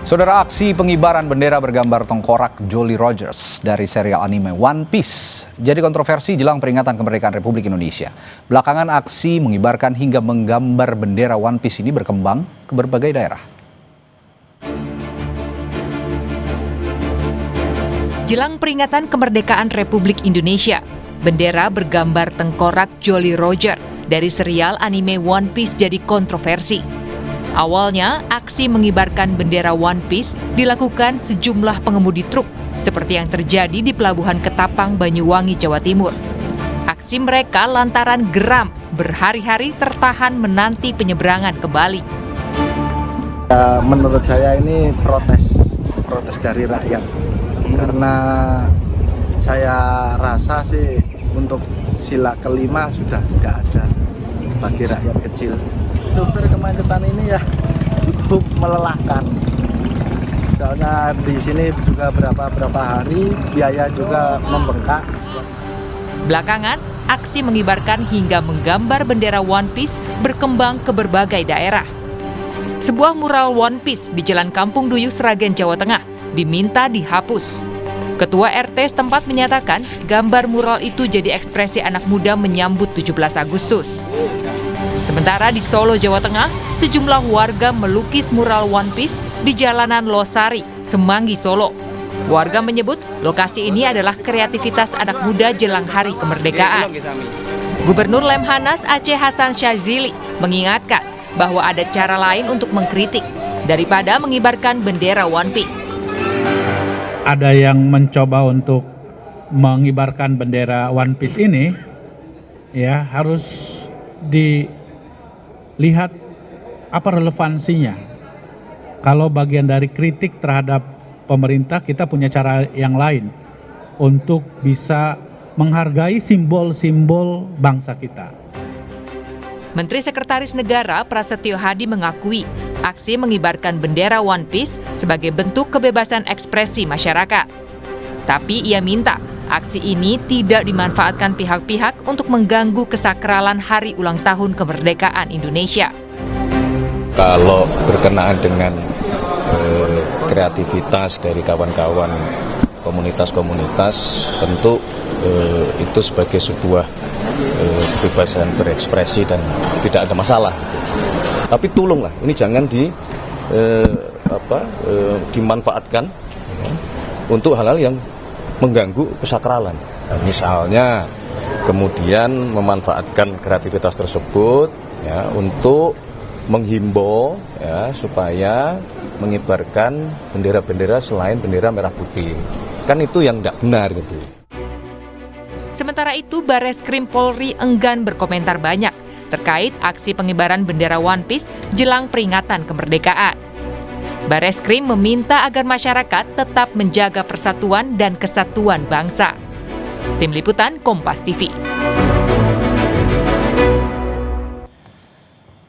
Saudara, aksi pengibaran bendera bergambar tengkorak Jolly Rogers dari serial anime One Piece jadi kontroversi jelang peringatan kemerdekaan Republik Indonesia. Belakangan aksi mengibarkan hingga menggambar bendera One Piece ini berkembang ke berbagai daerah. Jelang peringatan kemerdekaan Republik Indonesia, bendera bergambar tengkorak Jolly Roger dari serial anime One Piece jadi kontroversi. Awalnya, aksi mengibarkan bendera One Piece dilakukan sejumlah pengemudi truk, seperti yang terjadi di Pelabuhan Ketapang, Banyuwangi, Jawa Timur. Aksi mereka lantaran geram, berhari-hari tertahan menanti penyeberangan ke Bali. Menurut saya ini protes dari rakyat. Karena saya rasa sih untuk sila kelima sudah tidak ada bagi rakyat kecil. Sumber kemacetan ini ya cukup melelahkan. Soalnya di sini juga berapa hari biaya juga membengkak. Belakangan, aksi mengibarkan hingga menggambar bendera One Piece berkembang ke berbagai daerah. Sebuah mural One Piece di Jalan Kampung Duyuh, Sragen, Jawa Tengah diminta dihapus. Ketua RT setempat menyatakan gambar mural itu jadi ekspresi anak muda menyambut 17 Agustus. Sementara di Solo, Jawa Tengah, sejumlah warga melukis mural One Piece di jalanan Losari, Semanggi, Solo. Warga menyebut lokasi ini adalah kreativitas anak muda jelang hari kemerdekaan. Gubernur Lemhanas Aceh Hasan Syazili mengingatkan bahwa ada cara lain untuk mengkritik daripada mengibarkan bendera One Piece. Ada yang mencoba untuk mengibarkan bendera One Piece ini, ya harus dilihat apa relevansinya. Kalau bagian dari kritik terhadap pemerintah, kita punya cara yang lain untuk bisa menghargai simbol-simbol bangsa kita. Menteri Sekretaris Negara Prasetyo Hadi mengakui aksi mengibarkan bendera One Piece sebagai bentuk kebebasan ekspresi masyarakat. Tapi ia minta aksi ini tidak dimanfaatkan pihak-pihak untuk mengganggu kesakralan hari ulang tahun kemerdekaan Indonesia. Kalau berkenaan dengan kreativitas dari kawan-kawan komunitas-komunitas, tentu itu sebagai sebuah kebebasan berekspresi dan tidak ada masalah. Tapi tolonglah, ini jangan dimanfaatkan untuk hal-hal yang mengganggu kesakralan. Nah, misalnya kemudian memanfaatkan kreativitas tersebut ya, untuk menghimbau ya, supaya mengibarkan bendera-bendera selain bendera merah putih. Kan itu yang tidak benar gitu. Sementara itu, Bareskrim Polri enggan berkomentar banyak terkait aksi pengibaran bendera One Piece jelang peringatan kemerdekaan. Bareskrim meminta agar masyarakat tetap menjaga persatuan dan kesatuan bangsa. Tim Liputan Kompas TV.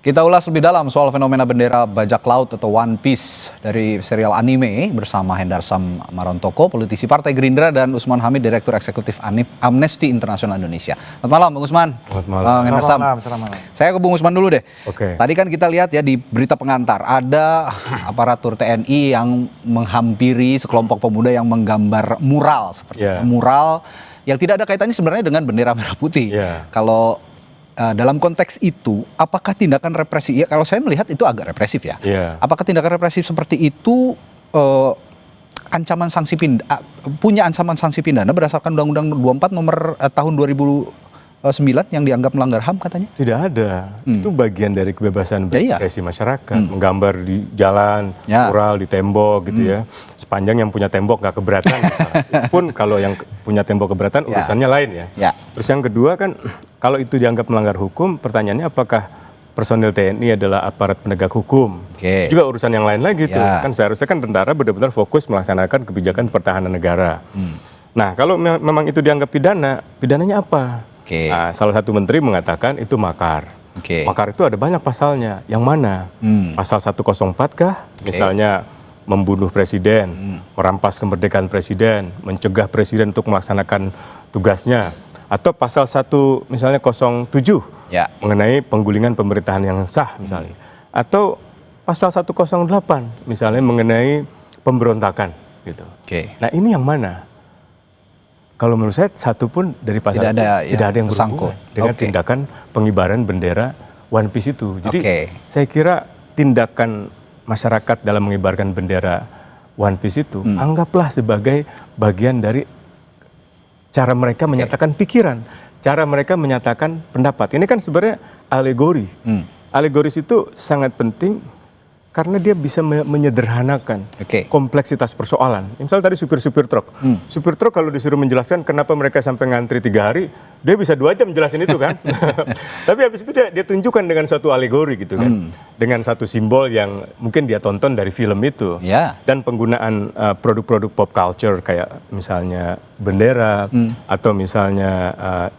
Kita ulas lebih dalam soal fenomena bendera bajak laut atau One Piece dari serial anime bersama Hendarsam Marontoko, politisi Partai Gerindra, dan Usman Hamid, Direktur Eksekutif Amnesty International Indonesia. Selamat malam, Bung Usman. Selamat malam. Hendarsam. Selamat malam. Saya ke Bung Usman dulu deh. Oke. Tadi kan kita lihat ya di berita pengantar, ada aparatur TNI yang menghampiri sekelompok pemuda yang menggambar mural seperti mural yang tidak ada kaitannya sebenarnya dengan bendera merah putih. Kalau dalam konteks itu, apakah tindakan represif? Ya, kalau saya melihat itu agak represif ya. Apakah tindakan represif seperti itu ancaman sanksi punya ancaman sanksi pidana berdasarkan Undang-Undang 24 nomor tahun 2009 yang dianggap melanggar HAM katanya? Tidak ada. Itu bagian dari kebebasan berekspresi masyarakat. Menggambar di jalan, mural di tembok gitu ya. Sepanjang yang punya tembok nggak keberatan. Itu pun kalau yang punya tembok keberatan urusannya lain ya. Terus yang kedua kan, kalau itu dianggap melanggar hukum, pertanyaannya apakah personil TNI adalah aparat penegak hukum? Juga urusan yang lain lagi tuh. Kan seharusnya kan tentara benar-benar fokus melaksanakan kebijakan pertahanan negara. Nah, kalau memang itu dianggap pidana, pidananya apa? Nah, salah satu menteri mengatakan itu makar. Makar itu ada banyak pasalnya. Yang mana? Pasal 104 kah? Misalnya membunuh presiden, merampas kemerdekaan presiden, mencegah presiden untuk melaksanakan tugasnya. Atau pasal 1 misalnya 07 mengenai penggulingan pemerintahan yang sah misalnya. Atau pasal 108 misalnya mengenai pemberontakan gitu. Nah ini yang mana? Kalau menurut saya satu pun dari pasal tidak ada yang bersangkut dengan tindakan pengibaran bendera One Piece itu. Jadi saya kira tindakan masyarakat dalam mengibarkan bendera One Piece itu anggaplah sebagai bagian dari cara mereka menyatakan pikiran, cara mereka menyatakan pendapat. Ini kan sebenarnya alegori. Alegoris itu sangat penting karena dia bisa menyederhanakan kompleksitas persoalan. Misalnya tadi supir-supir truk. Supir truk kalau disuruh menjelaskan kenapa mereka sampai ngantri 3 hari, dia bisa 2 jam jelasin itu kan. Tapi habis itu dia tunjukkan dengan suatu alegori gitu kan. Dengan satu simbol yang mungkin dia tonton dari film itu. Dan penggunaan produk-produk pop culture kayak misalnya bendera, atau misalnya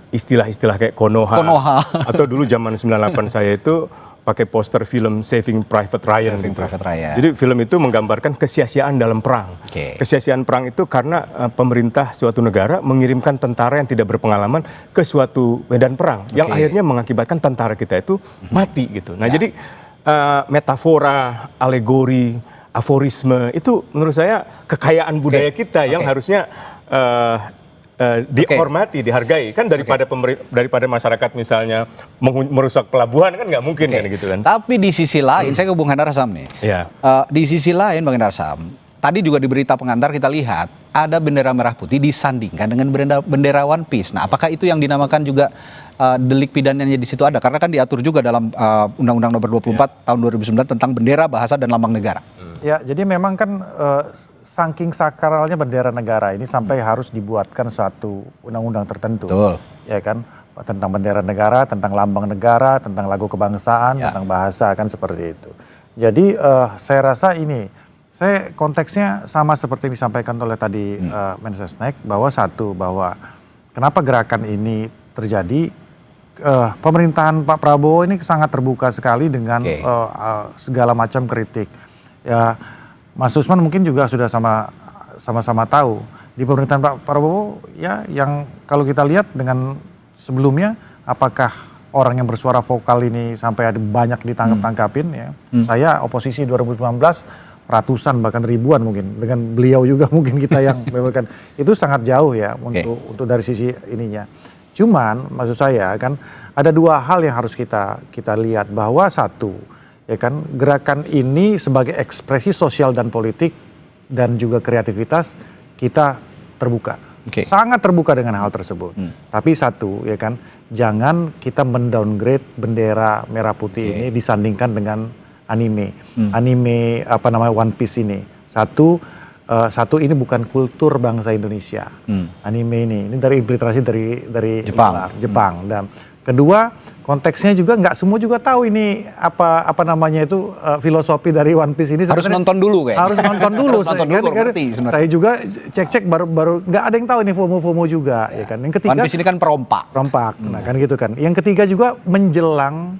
istilah-istilah kayak Konoha. Atau dulu zaman 98 saya itu pakai poster film Saving Private Ryan. Jadi film itu menggambarkan kesia-siaan dalam perang. Kesia-siaan perang itu karena pemerintah suatu negara mengirimkan tentara yang tidak berpengalaman ke suatu medan perang yang akhirnya mengakibatkan tentara kita itu mati gitu. Nah jadi metafora, alegori, aforisme itu menurut saya kekayaan budaya kita yang harusnya dihormati, dihargai kan daripada masyarakat misalnya merusak pelabuhan kan nggak mungkin kan gitu kan. Tapi di sisi lain, saya ke Bung Hendar Hasyam nih. Di sisi lain Bung Hendar Hasyam, tadi juga di berita pengantar kita lihat ada bendera merah putih disandingkan dengan bendera One Piece. Nah, apakah itu yang dinamakan juga delik pidananya di situ ada? Karena kan diatur juga dalam Undang-Undang Nomor 24 tahun 2009 tentang bendera, bahasa dan lambang negara. Ya, jadi memang kan saking sakralnya bendera negara ini sampai harus dibuatkan suatu undang-undang tertentu. Ya kan, tentang bendera negara, tentang lambang negara, tentang lagu kebangsaan, tentang bahasa kan seperti itu. Jadi saya rasa ini, saya konteksnya sama seperti yang disampaikan oleh tadi Mensesnek, bahwa kenapa gerakan ini terjadi, pemerintahan Pak Prabowo ini sangat terbuka sekali dengan segala macam kritik. Ya, Mas Usman mungkin juga sudah sama-sama tahu di pemerintahan Pak Prabowo ya, yang kalau kita lihat dengan sebelumnya, apakah orang yang bersuara vokal ini sampai ada banyak ditangkap-tangkapin ya. Saya oposisi 2019 ratusan bahkan ribuan mungkin, dengan beliau juga mungkin kita yang memberikan itu sangat jauh ya untuk dari sisi ininya. Cuman maksud saya kan ada 2 hal yang harus kita lihat, bahwa satu ya kan, gerakan ini sebagai ekspresi sosial dan politik dan juga kreativitas kita terbuka, sangat terbuka dengan hal tersebut. Tapi satu ya kan, jangan kita mendowngrade bendera merah putih ini disandingkan dengan anime One Piece ini. Satu ini bukan kultur bangsa Indonesia. Anime ini dari infiltrasi dari Jepang. Dan kedua, konteksnya juga nggak semua juga tahu ini apa namanya itu filosofi dari One Piece ini. Harus nonton dulu kayak. Harus nonton dulu. Saya juga cek baru nggak ada yang tahu ini FOMO juga ya kan. Yang ketiga, One Piece ini kan perompak. Nah kan gitu kan. Yang ketiga juga menjelang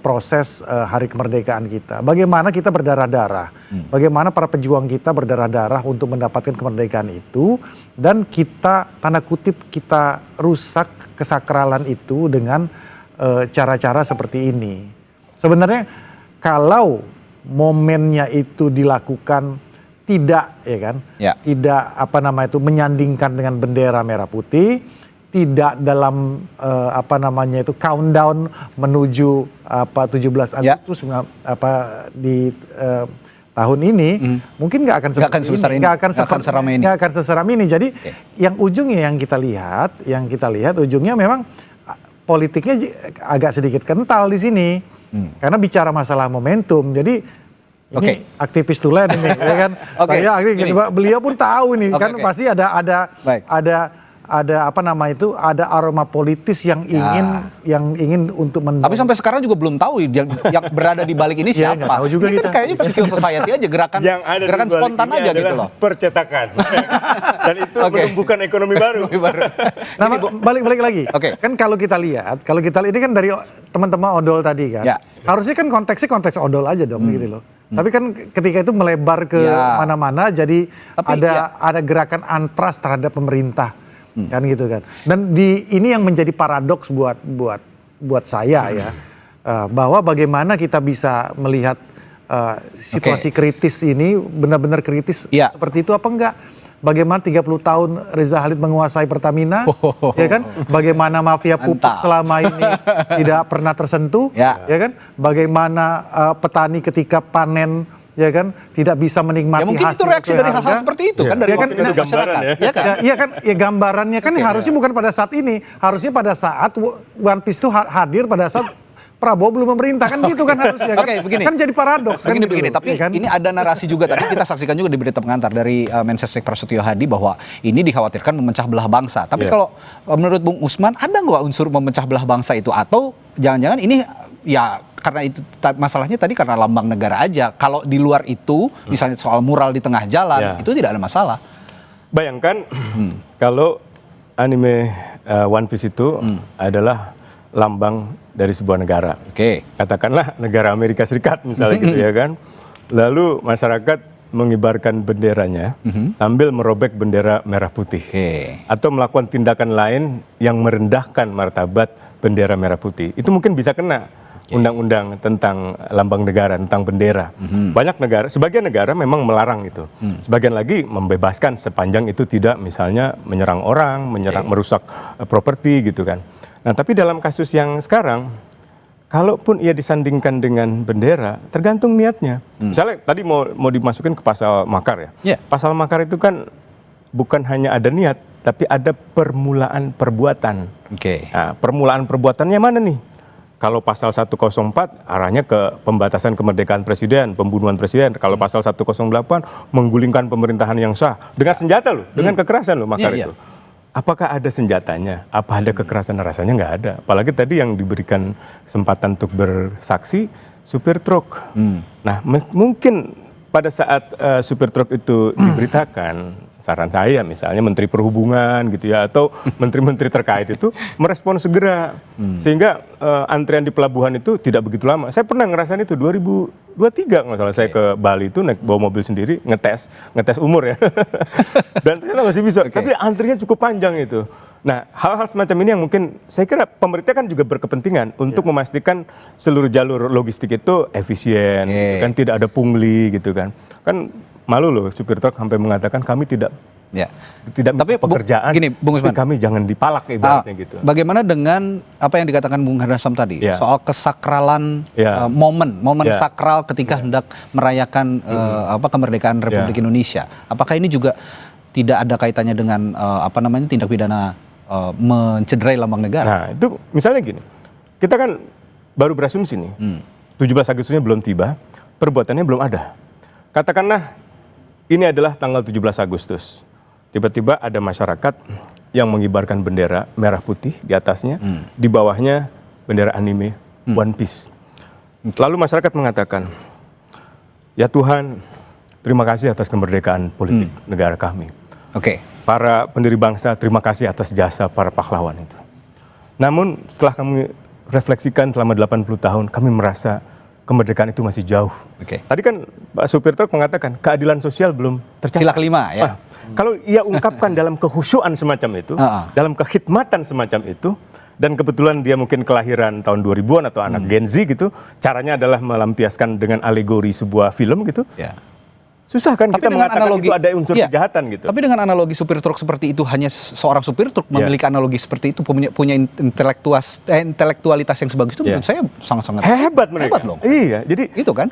proses hari kemerdekaan kita. Bagaimana kita berdarah-darah. Bagaimana para pejuang kita berdarah-darah untuk mendapatkan kemerdekaan itu, dan kita tanda kutip kita rusak kesakralan itu dengan cara-cara seperti ini. Sebenarnya kalau momennya itu dilakukan tidak menyandingkan dengan bendera merah putih, tidak dalam countdown menuju 17 Agustus di tahun ini, mungkin nggak akan seseram ini. Jadi yang ujungnya yang kita lihat ujungnya memang politiknya agak sedikit kental di sini, karena bicara masalah momentum. Jadi ini aktivis tulen ini, ya kan? Beliau pun tahu ini kan pasti ada aroma politis yang ingin untuk Tapi sampai sekarang juga belum tahu yang berada di balik ini siapa. Tahu juga ini kan kayaknya civil society aja, gerakan spontan aja gitu loh. Percetakan. Dan itu menumbuhkan ekonomi baru. Nah, balik lagi. Kan kalau kita lihat ini kan dari teman-teman odol tadi kan. Harusnya kan konteks odol aja dong gitu loh. Tapi kan ketika itu melebar ke mana-mana, jadi ada gerakan antras terhadap pemerintah. Kan gitu kan. Dan ini yang menjadi paradoks buat saya ya. bahwa bagaimana kita bisa melihat situasi kritis ini benar-benar kritis seperti itu apa enggak? Bagaimana 30 tahun Reza Khalid menguasai Pertamina, ya kan? Bagaimana mafia pupuk selama ini tidak pernah tersentuh, ya kan? Bagaimana petani ketika panen, ya kan, tidak bisa menikmati mungkin hasil itu reaksi dari hal-hal seperti itu kan dari masyarakat. Iya kan? Ya gambarannya kan harusnya bukan pada saat ini, harusnya pada saat One Piece itu hadir pada saat Prabowo belum memerintah kan gitu kan harusnya kan. Begini. Kan jadi paradoks kan. Begini, tapi ya kan? ini ada narasi juga tadi kita saksikan juga di berita pengantar dari Mensesnek Prasetyo Hadi bahwa ini dikhawatirkan memecah belah bangsa. Tapi kalau menurut Bung Usman ada nggak unsur memecah belah bangsa itu atau jangan-jangan ini ya karena itu masalahnya tadi karena lambang negara aja. Kalau di luar itu misalnya soal mural di tengah jalan itu tidak ada masalah. Bayangkan kalau anime One Piece itu adalah lambang dari sebuah negara. Katakanlah negara Amerika Serikat misalnya gitu ya kan. Lalu masyarakat mengibarkan benderanya sambil merobek bendera merah putih. Atau melakukan tindakan lain yang merendahkan martabat bendera merah putih. Itu mungkin bisa kena undang-undang tentang lambang negara, tentang bendera. Banyak negara, sebagian negara memang melarang itu. Sebagian lagi membebaskan sepanjang itu tidak misalnya menyerang orang, merusak properti gitu kan. Nah, tapi dalam kasus yang sekarang, kalaupun ia disandingkan dengan bendera, tergantung niatnya. Misalnya tadi mau dimasukin ke pasal makar ya. Pasal makar itu kan bukan hanya ada niat, tapi ada permulaan perbuatan. Nah, permulaan perbuatannya mana nih? Kalau pasal 104 arahnya ke pembatasan kemerdekaan presiden, pembunuhan presiden. Kalau pasal 108 menggulingkan pemerintahan yang sah dengan senjata loh, dengan kekerasan loh makar itu. Apakah ada senjatanya? Apa ada kekerasan? Rasanya nggak ada. Apalagi tadi yang diberikan kesempatan untuk bersaksi supir truk. Nah, mungkin pada saat supir truk itu diberitakan, saran saya misalnya Menteri Perhubungan gitu ya, atau menteri-menteri terkait itu merespon segera. Sehingga antrian di pelabuhan itu tidak begitu lama. Saya pernah ngerasain itu 2023 nggak salah saya ke Bali itu naik bawa mobil sendiri ngetes umur ya. Dan ternyata masih bisa. Tapi antrinya cukup panjang itu. Nah, hal-hal semacam ini yang mungkin saya kira pemerintah kan juga berkepentingan untuk memastikan seluruh jalur logistik itu efisien, gitu kan, tidak ada pungli gitu kan. Kan malu loh supir truk sampai mengatakan kami tidak tapi pekerjaan, gini, Bung Usman, kami jangan dipalak ibaratnya gitu. Bagaimana dengan apa yang dikatakan Bung Harsam tadi soal kesakralan momen sakral ketika hendak merayakan kemerdekaan Republik Indonesia? Apakah ini juga tidak ada kaitannya dengan tindak pidana mencederai lambang negara? Nah, itu misalnya gini. Kita kan baru berasumsi nih. 17 Agustusnya belum tiba, perbuatannya belum ada. Katakanlah ini adalah tanggal 17 Agustus. Tiba-tiba ada masyarakat yang mengibarkan bendera merah putih di atasnya, di bawahnya bendera anime One Piece. Lalu masyarakat mengatakan, ya Tuhan, terima kasih atas kemerdekaan politik negara kami. Para pendiri bangsa, terima kasih atas jasa para pahlawan itu. Namun setelah kami refleksikan selama 80 tahun, kami merasa kemerdekaan itu masih jauh. Tadi kan Pak supir truk mengatakan keadilan sosial belum tercapai. Sila kelima ya. Kalau ia ungkapkan dalam kehusyuan semacam itu, dalam kekhidmatan semacam itu, dan kebetulan dia mungkin kelahiran tahun 2000-an atau anak Gen Z gitu, caranya adalah melampiaskan dengan alegori sebuah film gitu. Susah kan kita mengatakan itu ada unsur kejahatan gitu. Tapi dengan analogi supir truk seperti itu, hanya seorang supir truk memiliki analogi seperti itu, punya intelektualitas yang sebagus itu, menurut saya sangat-sangat hebat mereka. Hebat dong. Iya, jadi itu kan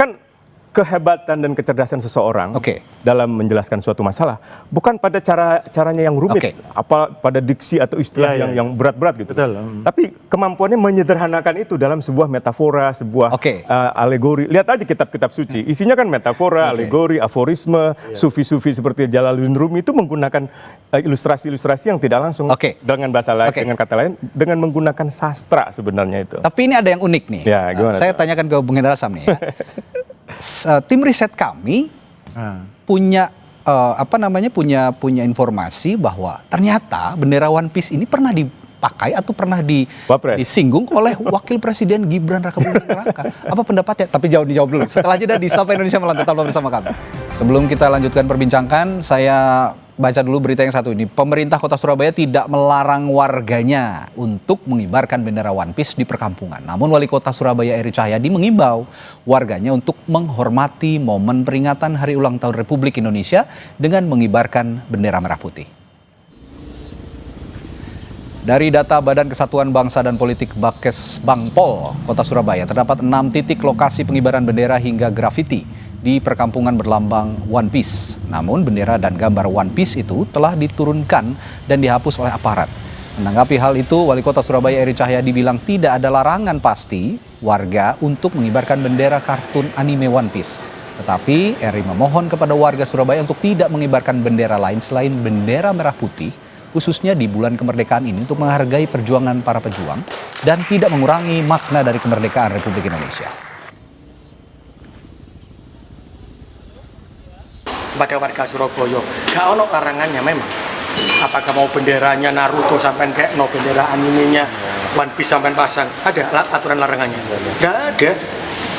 kehebatan dan kecerdasan seseorang dalam menjelaskan suatu masalah bukan pada caranya yang rumit, apa pada diksi atau istilah yang berat-berat gitu. Tapi kemampuannya menyederhanakan itu dalam sebuah metafora, sebuah alegori. Lihat aja kitab-kitab suci, isinya kan metafora, alegori, aforisme, sufi-sufi seperti Jalaluddin Rumi itu menggunakan ilustrasi-ilustrasi yang tidak langsung dengan bahasa lain, dengan kata lain, dengan menggunakan sastra sebenarnya itu. Tapi ini ada yang unik nih. Saya tanyakan ke Bung Hendra Sam nih ya. Tim riset kami punya punya informasi bahwa ternyata bendera One Piece ini pernah dipakai atau pernah disinggung oleh Wakil Presiden Gibran Rakabuming Raka. Apa pendapatnya? Tapi dijawab dulu. Setelah jeda di Sapa Indonesia Malam, tetaplah bersama kami. Sebelum kita lanjutkan perbincangan, saya baca dulu berita yang satu ini. Pemerintah Kota Surabaya tidak melarang warganya untuk mengibarkan bendera One Piece di perkampungan. Namun Wali Kota Surabaya Eri Cahyadi mengimbau warganya untuk menghormati momen peringatan Hari Ulang Tahun Republik Indonesia dengan mengibarkan bendera merah putih. Dari data Badan Kesatuan Bangsa dan Politik Bangpol Kota Surabaya, terdapat 6 titik lokasi pengibaran bendera hingga grafiti di perkampungan berlambang One Piece. Namun bendera dan gambar One Piece itu telah diturunkan dan dihapus oleh aparat. Menanggapi hal itu, Wali Kota Surabaya Eri Cahyadi bilang tidak ada larangan pasti warga untuk mengibarkan bendera kartun anime One Piece. Tetapi Eri memohon kepada warga Surabaya untuk tidak mengibarkan bendera lain selain bendera merah putih, khususnya di bulan kemerdekaan ini untuk menghargai perjuangan para pejuang dan tidak mengurangi makna dari kemerdekaan Republik Indonesia. Pada warga Surabaya, gak ono larangannya memang. Apakah mau benderanya Naruto sampai kayak no bendera animenya One Piece sampai pasang, ada aturan larangannya? Gak ada.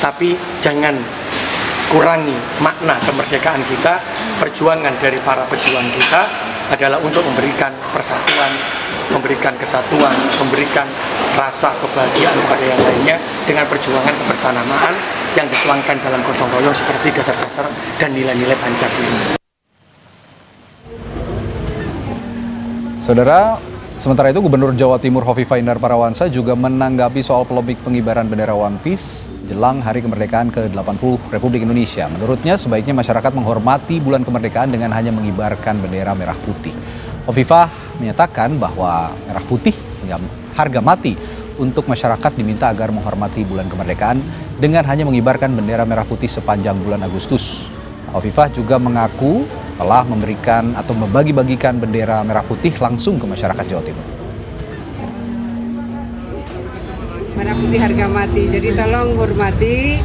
Tapi jangan kurangi makna kemerdekaan kita. Perjuangan dari para pejuang kita adalah untuk memberikan persatuan, memberikan kesatuan, memberikan rasa kebahagiaan kepada yang lainnya dengan perjuangan kebersamaan yang dituangkan dalam gotong royong seperti dasar-dasar dan nilai-nilai Pancasila. Saudara, sementara itu Gubernur Jawa Timur Hovifah Indar Parawansa juga menanggapi soal polemik pengibaran bendera One Piece jelang Hari Kemerdekaan ke-80 Republik Indonesia. Menurutnya sebaiknya masyarakat menghormati bulan kemerdekaan dengan hanya mengibarkan bendera merah putih. Hovifah menyatakan bahwa merah putih harga mati untuk masyarakat diminta agar menghormati bulan kemerdekaan dengan hanya mengibarkan bendera merah putih sepanjang bulan Agustus. Hovifah juga mengaku telah memberikan atau membagi-bagikan bendera merah putih langsung ke masyarakat Jawa Timur. Merah putih harga mati, jadi tolong hormati,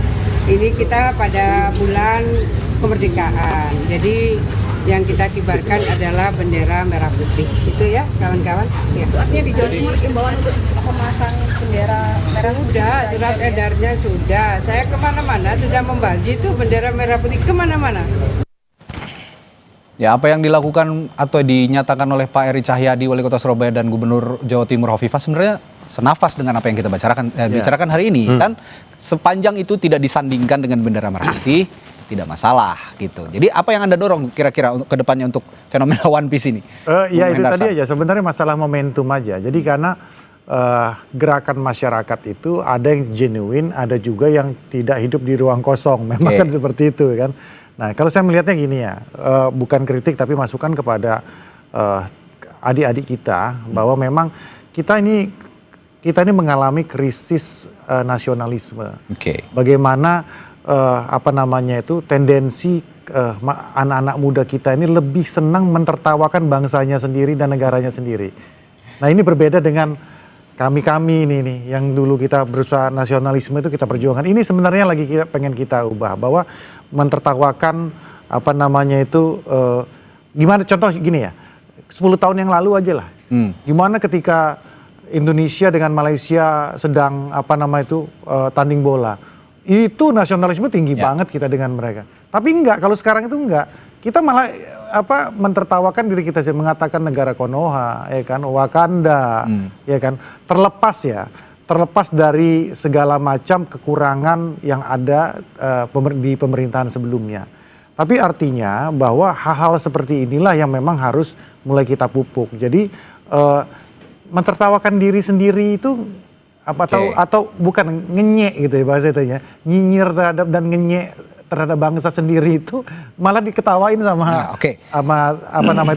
ini kita pada bulan kemerdekaan, jadi yang kita kibarkan adalah bendera merah putih, itu ya kawan-kawan. Siap. Artinya di Jawa Timur imbauan untuk memasang bendera merah sudah, surat edarnya sudah, saya kemana-mana sudah membagi tuh bendera merah putih kemana-mana. Ya, apa yang dilakukan atau dinyatakan oleh Pak Eri Cahyadi, Wali Kota Surabaya dan Gubernur Jawa Timur Hovifah sebenarnya senafas dengan apa yang kita bicarakan hari ini. Dan sepanjang itu tidak disandingkan dengan bendera merah putih, tidak masalah gitu. Jadi apa yang Anda dorong kira-kira ke depannya untuk fenomena One Piece ini? Ya itu tadi aja, sebenarnya masalah momentum aja. Jadi karena gerakan masyarakat itu ada yang genuine, ada juga yang tidak hidup di ruang kosong. Memang kan seperti itu kan. Nah, kalau saya melihatnya gini ya, bukan kritik tapi masukan kepada adik-adik kita bahwa memang kita ini mengalami krisis nasionalisme. Bagaimana tendensi anak-anak muda kita ini lebih senang mentertawakan bangsanya sendiri dan negaranya sendiri. Nah, ini berbeda dengan kami ini nih yang dulu kita berusaha nasionalisme itu kita perjuangkan. Ini sebenarnya lagi pengen kita ubah bahwa mentertawakan gimana contoh gini ya, 10 tahun yang lalu aja lah. Gimana ketika Indonesia dengan Malaysia sedang tanding bola. Itu nasionalisme tinggi banget kita dengan mereka. Tapi enggak, kalau sekarang itu enggak. Kita malah mentertawakan diri kita, mengatakan negara Konoha, ya kan, Wakanda, ya kan, terlepas dari segala macam kekurangan yang ada di pemerintahan sebelumnya. Tapi artinya bahwa hal-hal seperti inilah yang memang harus mulai kita pupuk. Jadi mentertawakan diri sendiri itu atau bukan ngenyek gitu ya bahasa itu ya, nyinyir terhadap dan ngenyek terhadap bangsa sendiri itu malah diketawain sama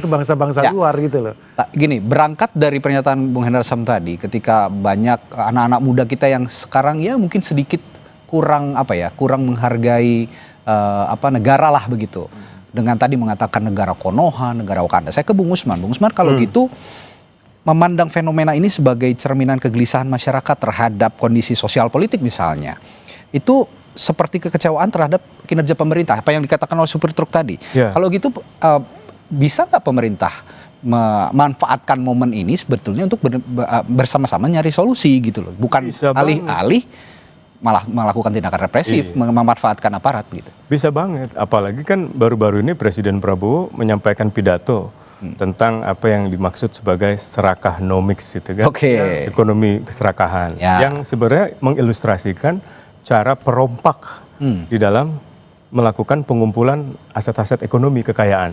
bangsa-bangsa luar gitu loh. Gini, berangkat dari pernyataan Bung Hendar Sam tadi, ketika banyak anak-anak muda kita yang sekarang ya mungkin sedikit kurang menghargai negara lah begitu. Dengan tadi mengatakan negara Konoha, negara Wakanda. Saya ke Bung Usman. Bung Usman, kalau gitu memandang fenomena ini sebagai cerminan kegelisahan masyarakat terhadap kondisi sosial politik misalnya, itu seperti kekecewaan terhadap kinerja pemerintah, apa yang dikatakan oleh supir truk tadi. Kalau gitu bisa nggak pemerintah memanfaatkan momen ini sebetulnya untuk bersama-sama nyari solusi gitu loh, bukan alih-alih malah melakukan tindakan represif, memanfaatkan aparat gitu. Bisa banget, apalagi kan baru-baru ini Presiden Prabowo menyampaikan pidato tentang apa yang dimaksud sebagai serakahnomics gitu kan. Ekonomi keserakahan. Yang sebenarnya mengilustrasikan cara perompak di dalam melakukan pengumpulan aset-aset ekonomi kekayaan.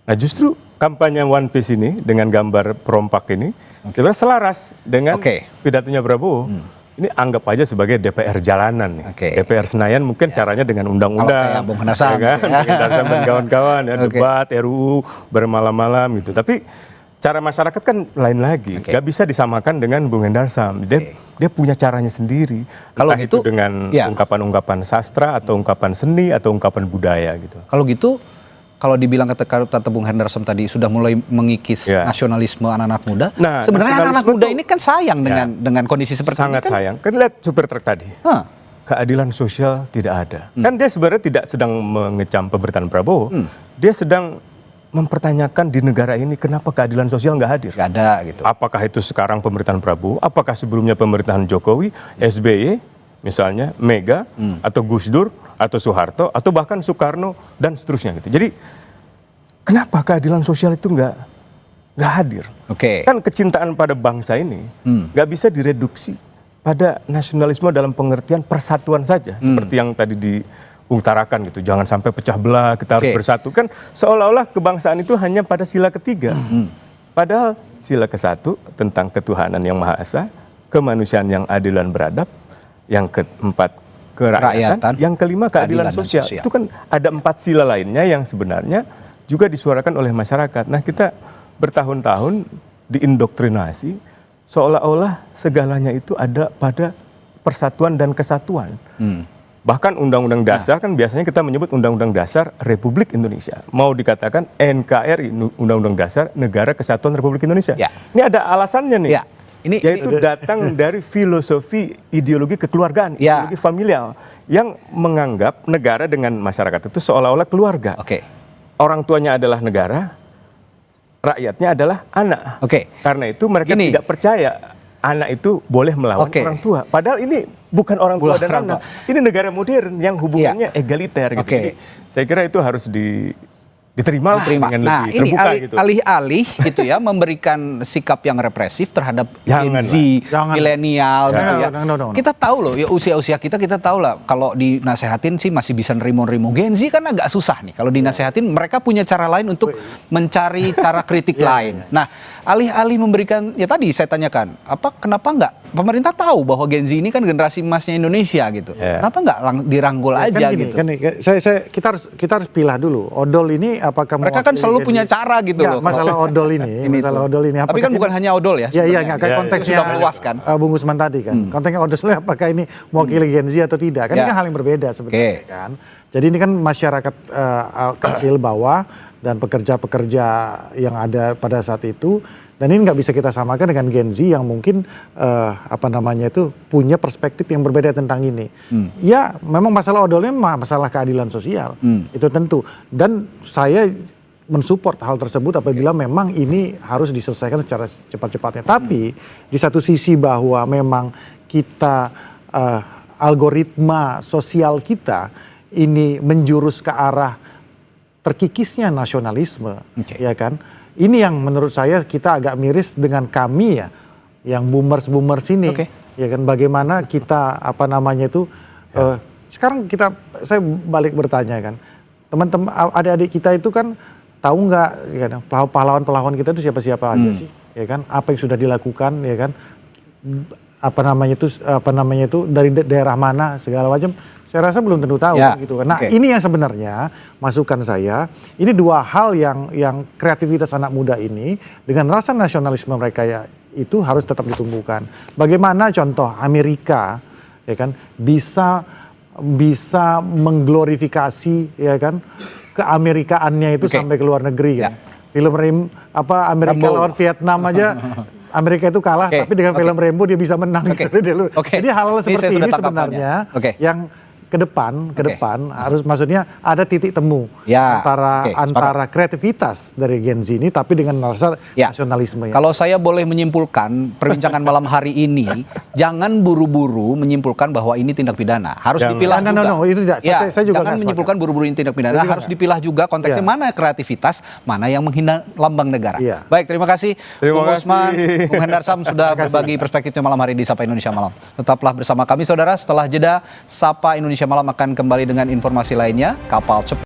Nah justru kampanye One Piece ini dengan gambar perompak ini sebenarnya selaras dengan pidatonya Prabowo. Ini anggap aja sebagai DPR jalanan nih. DPR Senayan mungkin caranya dengan undang-undang, Bung Hendarsam, dan kawan-kawan, debat RUU bermalam-malam gitu. Tapi cara masyarakat kan lain lagi, nggak bisa disamakan dengan Bung Hendarsam. Dia punya caranya sendiri. Kalau itu dengan ungkapan-ungkapan sastra atau ungkapan seni atau ungkapan budaya gitu. Kalau gitu, kalau dibilang kata Bung Hendarsam tadi sudah mulai mengikis nasionalisme anak-anak muda, sebenarnya anak-anak muda ini kan sayang dengan kondisi seperti sangat ini kan? sayang. Kan lihat super truk tadi, keadilan sosial tidak ada. Kan dia sebenarnya tidak sedang mengecam pemerintahan Prabowo, dia sedang mempertanyakan di negara ini kenapa keadilan sosial nggak hadir. Nggak ada gitu. Apakah itu sekarang pemerintahan Prabowo, apakah sebelumnya pemerintahan Jokowi, SBY, misalnya Mega, atau Gus Dur, atau Soeharto, atau bahkan Soekarno, dan seterusnya gitu. Jadi, kenapa keadilan sosial itu nggak hadir? Kan kecintaan pada bangsa ini nggak bisa direduksi pada nasionalisme dalam pengertian persatuan saja, seperti yang tadi diutarakan gitu. Jangan sampai pecah belah, kita harus bersatu. Kan seolah-olah kebangsaan itu hanya pada sila ketiga. Padahal sila ke-1 tentang ketuhanan yang Maha Esa, kemanusiaan yang adil dan beradab, yang keempat kerakyatan, yang kelima keadilan sosial. Itu kan ada 4 sila lainnya yang sebenarnya juga disuarakan oleh masyarakat. Nah kita bertahun-tahun diindoktrinasi seolah-olah segalanya itu ada pada persatuan dan kesatuan. Bahkan Undang-Undang Dasar kan biasanya kita menyebut Undang-Undang Dasar Republik Indonesia. Mau dikatakan NKRI, Undang-Undang Dasar Negara Kesatuan Republik Indonesia. Ini ada alasannya nih. Yaitu datang dari filosofi ideologi kekeluargaan, ideologi familial yang menganggap negara dengan masyarakat itu seolah-olah keluarga. Orang tuanya adalah negara, rakyatnya adalah anak. Karena itu mereka tidak percaya anak itu boleh melawan orang tua. Padahal ini bukan orang tua dan anak. Ini negara modern yang hubungannya egaliter gitu. Jadi, saya kira itu harus diterima dengan lebih terbuka gitu. Alih-alih gitu ya memberikan sikap yang represif terhadap Gen Z, milenial gitu ya. Kita tahu loh ya usia-usia kita tahu lah kalau dinasehatin sih masih bisa nerimo-nerimo. Gen Z kan agak susah nih kalau dinasehatin, mereka punya cara lain untuk mencari cara kritik lain. Nah, alih-alih memberikan, ya tadi saya tanyakan, kenapa enggak pemerintah tahu bahwa Gen Z ini kan generasi emasnya Indonesia gitu. Kenapa enggak dirangkul aja gitu. Kita harus pilah dulu. Odol ini apakah mereka kan selalu punya cara gitu loh. Masalah odol ini, tapi kan bukan hanya odol ya. Iya, konteksnya sudah meluas kan. Bung Usman tadi kan. Konteksnya odol apakah ini mewakili Gen Z atau tidak? Kan ini kan hal yang berbeda sebenarnya kan. Jadi ini kan masyarakat kecil bawah dan pekerja-pekerja yang ada pada saat itu. Dan ini nggak bisa kita samakan dengan Gen Z yang mungkin punya perspektif yang berbeda tentang ini. Ya, memang masalah odolnya masalah keadilan sosial. Itu tentu. Dan saya mensupport hal tersebut apabila memang ini harus diselesaikan secara cepat-cepatnya. Tapi di satu sisi bahwa memang kita algoritma sosial kita ini menjurus ke arah terkikisnya nasionalisme, ya kan? Ini yang menurut saya kita agak miris dengan kami ya, yang boomers ini, ya kan? Bagaimana kita sekarang saya balik bertanya kan, teman-teman adik-adik kita itu kan tahu nggak, ya kan, pahlawan-pahlawan kita itu siapa-siapa aja sih, ya kan? Apa yang sudah dilakukan, ya kan? Dari daerah mana segala macam. Saya rasa belum tentu tahu gitu kan. Nah, ini yang sebenarnya masukan saya, ini dua hal yang kreativitas anak muda ini dengan rasa nasionalisme mereka itu harus tetap ditumbuhkan. Bagaimana contoh Amerika ya kan bisa mengglorifikasi ya kan keamerikaannya itu sampai ke luar negeri kan. Film Amerika lawan Vietnam aja Amerika itu kalah tapi dengan film Rambo dia bisa menang. Jadi hal-hal seperti ini sebenarnya yang ke depan harus maksudnya ada titik temu antara kreativitas dari Gen Z ini tapi dengan nasionalisme. Kalau saya boleh menyimpulkan perbincangan malam hari ini, jangan buru-buru menyimpulkan bahwa ini tindak pidana. Harus dipilah juga. Itu tidak. Saya juga jangan menyimpulkan buru-buru ini tindak pidana. Harus dipilah juga konteksnya mana kreativitas, mana yang menghina lambang negara. Baik, terima kasih Bung Usman, Bung Hendar Sam sudah berbagi perspektifnya malam hari di Sapa Indonesia Malam. Tetaplah bersama kami saudara, setelah jeda Sapa Indonesia Malam akan kembali dengan informasi lainnya. Kapal cepat